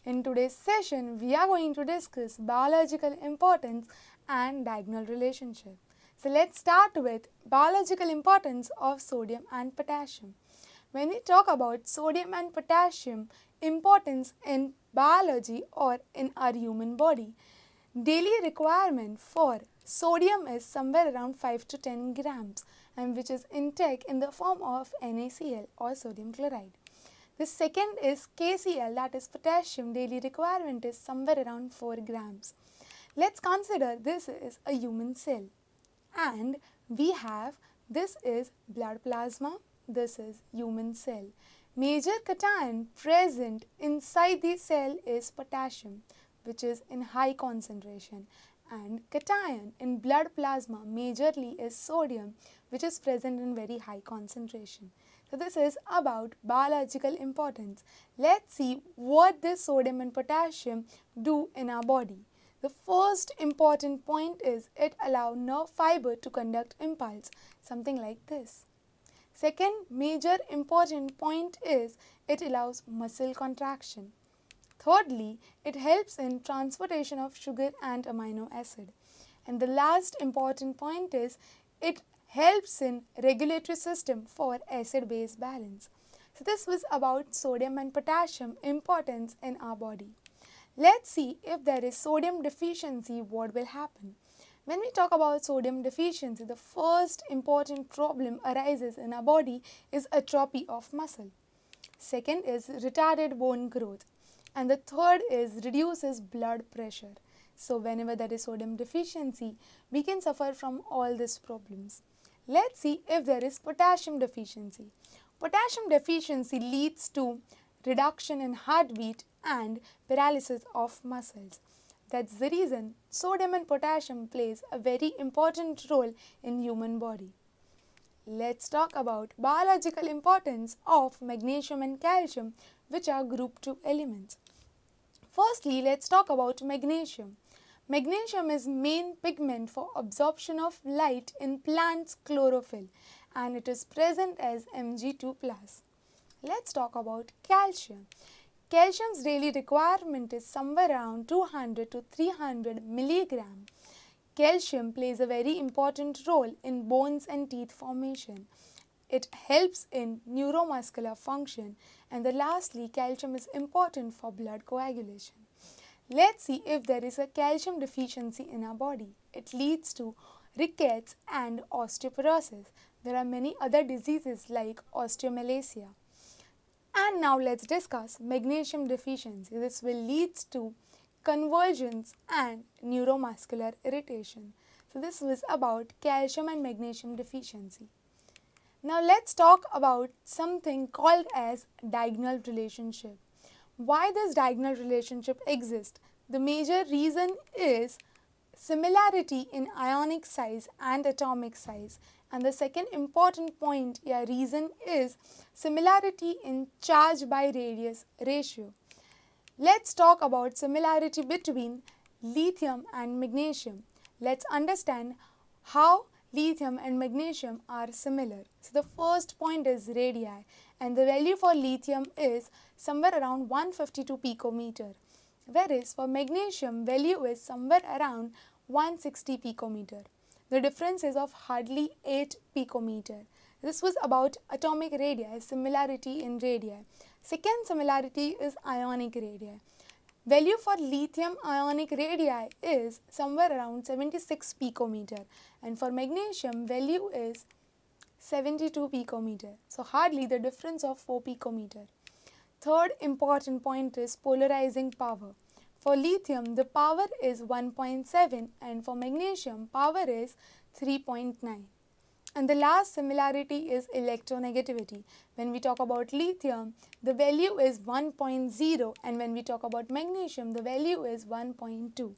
In today's session, we are going to discuss biological importance and diagonal relationship. So let's start with biological importance of sodium and potassium. When we talk about sodium and potassium importance in biology or in our human body, daily requirement for sodium is somewhere around 5 to 10 grams, and which is intake in the form of NaCl or sodium chloride. The second is KCl, that is potassium, daily requirement is somewhere around 4 grams. Let's consider this is a human cell, and we have this is blood plasma, this is human cell. Major cation present inside the cell is potassium, which is in high concentration, and cation in blood plasma majorly is sodium, which is present in very high concentration. So this is about biological importance. Let's see what this sodium and potassium do in our body. The first important point is it allows nerve fiber to conduct impulse, something like this. Second major important point is it allows muscle contraction. Thirdly, it helps in transportation of sugar and amino acid. And the last important point is it helps in regulatory system for acid-base balance. So this was about sodium and potassium importance in our body. Let's see if there is sodium deficiency, what will happen. When we talk about sodium deficiency, the first important problem arises in our body is atrophy of muscle. Second is retarded bone growth. And the third is reduces blood pressure. So whenever there is sodium deficiency, we can suffer from all these problems. Let's see if there is potassium deficiency. Potassium deficiency leads to reduction in heartbeat and paralysis of muscles. That's the reason sodium and potassium plays a very important role in human body. Let's talk about biological importance of magnesium and calcium, which are group 2 elements. Firstly, let's talk about magnesium. Magnesium is main pigment for absorption of light in plants' chlorophyll, and it is present as Mg2+. Let's talk about calcium. Calcium's daily requirement is somewhere around 200 to 300 milligram. Calcium plays a very important role in bones and teeth formation. It helps in neuromuscular function, and lastly, calcium is important for blood coagulation. Let's see if there is a calcium deficiency in our body. It leads to rickets and osteoporosis. There are many other diseases like osteomalacia. And now let's discuss magnesium deficiency. This will lead to convulsions and neuromuscular irritation. So this was about calcium and magnesium deficiency. Now let's talk about something called as diagonal relationship. Why this diagonal relationship exists? The major reason is similarity in ionic size and atomic size. And the second important point or reason is similarity in charge by radius ratio. Let's talk about similarity between lithium and magnesium. Let's understand how lithium and magnesium are similar. So the first point is radii, and the value for lithium is somewhere around 152 picometer, whereas for magnesium value is somewhere around 160 picometer. The difference is of hardly 8 picometer. This was about atomic radii, similarity in radii. Second similarity is ionic radii. Value for lithium ionic radii is somewhere around 76 picometer, and for magnesium value is 72 picometer. So hardly the difference of 4 picometer. Third important point is polarizing power. For lithium the power is 1.7 and for magnesium power is 3.9. And the last similarity is electronegativity. When we talk about lithium, the value is 1.0, and when we talk about magnesium, the value is 1.2.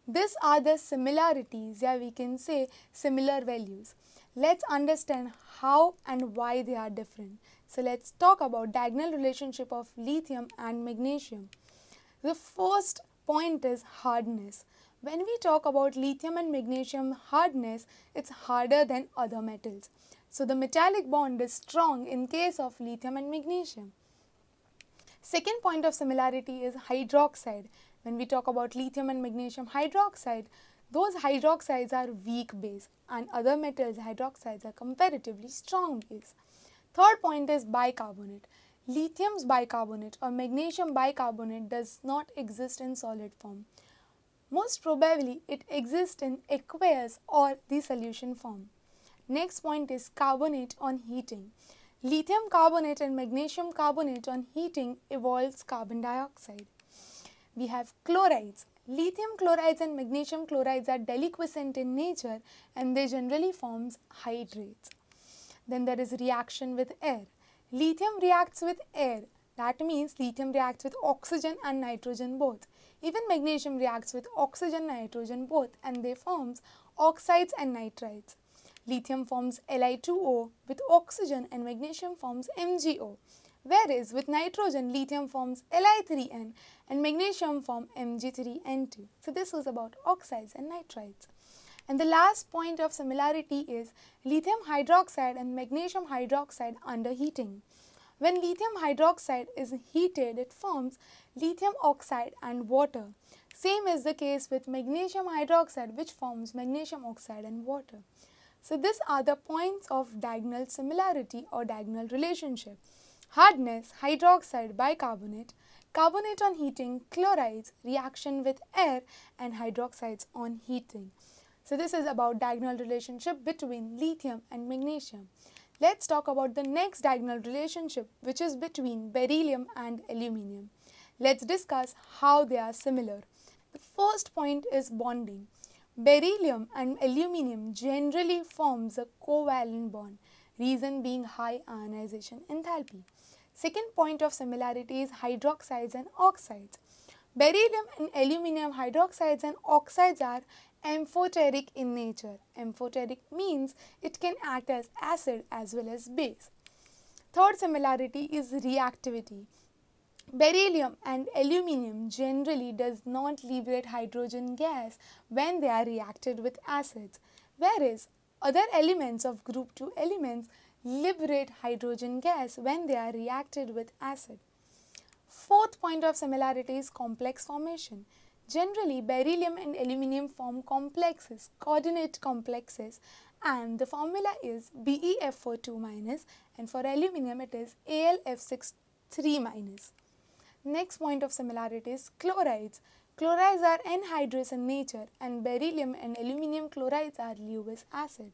These are the similarities, we can say similar values. Let's understand how and why they are different. So let's talk about diagonal relationship of lithium and magnesium. The first point is hardness. When we talk about lithium and magnesium hardness, it's harder than other metals. So the metallic bond is strong in case of lithium and magnesium. Second point of similarity is hydroxide. When we talk about lithium and magnesium hydroxide, those hydroxides are weak base and other metals hydroxides are comparatively strong base. Third point is bicarbonate. Lithium's bicarbonate or magnesium bicarbonate does not exist in solid form. Most probably it exists in aqueous or the solution form. Next point is carbonate on heating. Lithium carbonate and magnesium carbonate on heating evolves carbon dioxide. We have chlorides. Lithium chlorides and magnesium chlorides are deliquescent in nature and they generally forms hydrates. Then there is reaction with air. Lithium reacts with air. That means lithium reacts with oxygen and nitrogen both. Even magnesium reacts with oxygen and nitrogen both and they forms oxides and nitrides. Lithium forms Li2O with oxygen and magnesium forms MgO. Whereas with nitrogen, lithium forms Li3N and magnesium form Mg3N2. So this was about oxides and nitrides. And the last point of similarity is lithium hydroxide and magnesium hydroxide under heating. When lithium hydroxide is heated, it forms lithium oxide and water. Same is the case with magnesium hydroxide, which forms magnesium oxide and water. So these are the points of diagonal similarity or diagonal relationship. Hardness, hydroxide, bicarbonate, carbonate on heating, chlorides, reaction with air and hydroxides on heating. So this is about diagonal relationship between lithium and magnesium. Let's talk about the next diagonal relationship, which is between beryllium and aluminium. Let's discuss how they are similar. The first point is bonding. Beryllium and aluminium generally forms a covalent bond, reason being high ionization enthalpy. Second point of similarity is hydroxides and oxides. Beryllium and aluminium hydroxides and oxides are amphoteric in nature. Amphoteric means it can act as acid as well as base. Third similarity is reactivity. Beryllium and aluminium generally does not liberate hydrogen gas when they are reacted with acids, whereas other elements of group 2 elements liberate hydrogen gas when they are reacted with acid. Fourth point of similarity is complex formation. Generally, beryllium and aluminium form complexes, coordinate complexes, and the formula is BeF42- and for aluminium it is AlF63-. Next point of similarity is chlorides. Chlorides are anhydrous in nature and beryllium and aluminium chlorides are Lewis acid.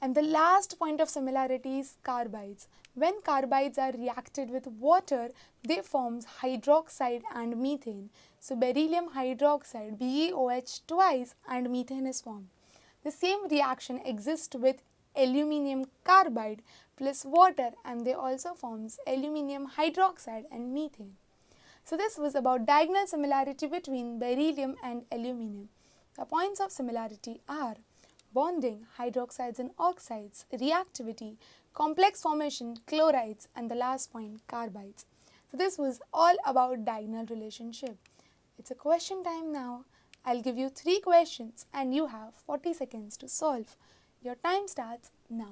And the last point of similarity is carbides. When carbides are reacted with water, they form hydroxide and methane. So beryllium hydroxide, BeOH twice and methane is formed. The same reaction exists with aluminium carbide plus water and they also forms aluminium hydroxide and methane. So this was about diagonal similarity between beryllium and aluminium. The points of similarity are bonding, hydroxides and oxides, reactivity, complex formation, chlorides, and the last point, carbides. So this was all about diagonal relationship. It's a question time now. I'll give you 3 questions and you have 40 seconds to solve. Your time starts now.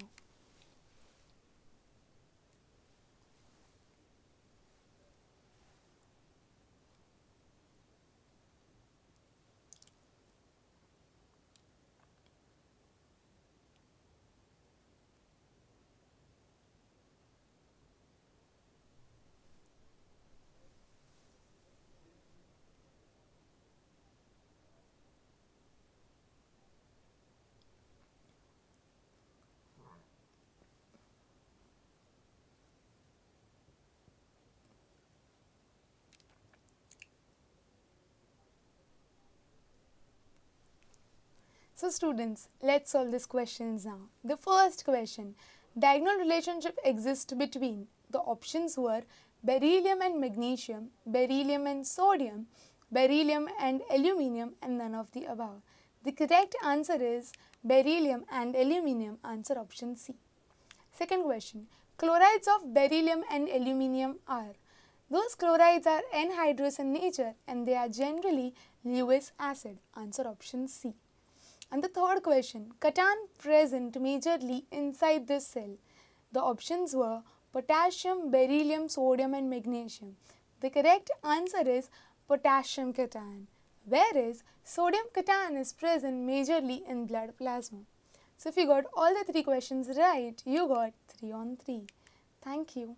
So students, let's solve these questions now. The first question, diagonal relationship exists between, the options were beryllium and magnesium, beryllium and sodium, beryllium and aluminium and none of the above. The correct answer is beryllium and aluminium, answer option C. Second question, chlorides of beryllium and aluminium are, those chlorides are anhydrous in nature and they are generally Lewis acid, answer option C. And the third question, cation present majorly inside this cell. The options were potassium, beryllium, sodium and magnesium. The correct answer is potassium cation, whereas sodium cation is present majorly in blood plasma. So if you got all the 3 questions right, you got 3 on 3. Thank you.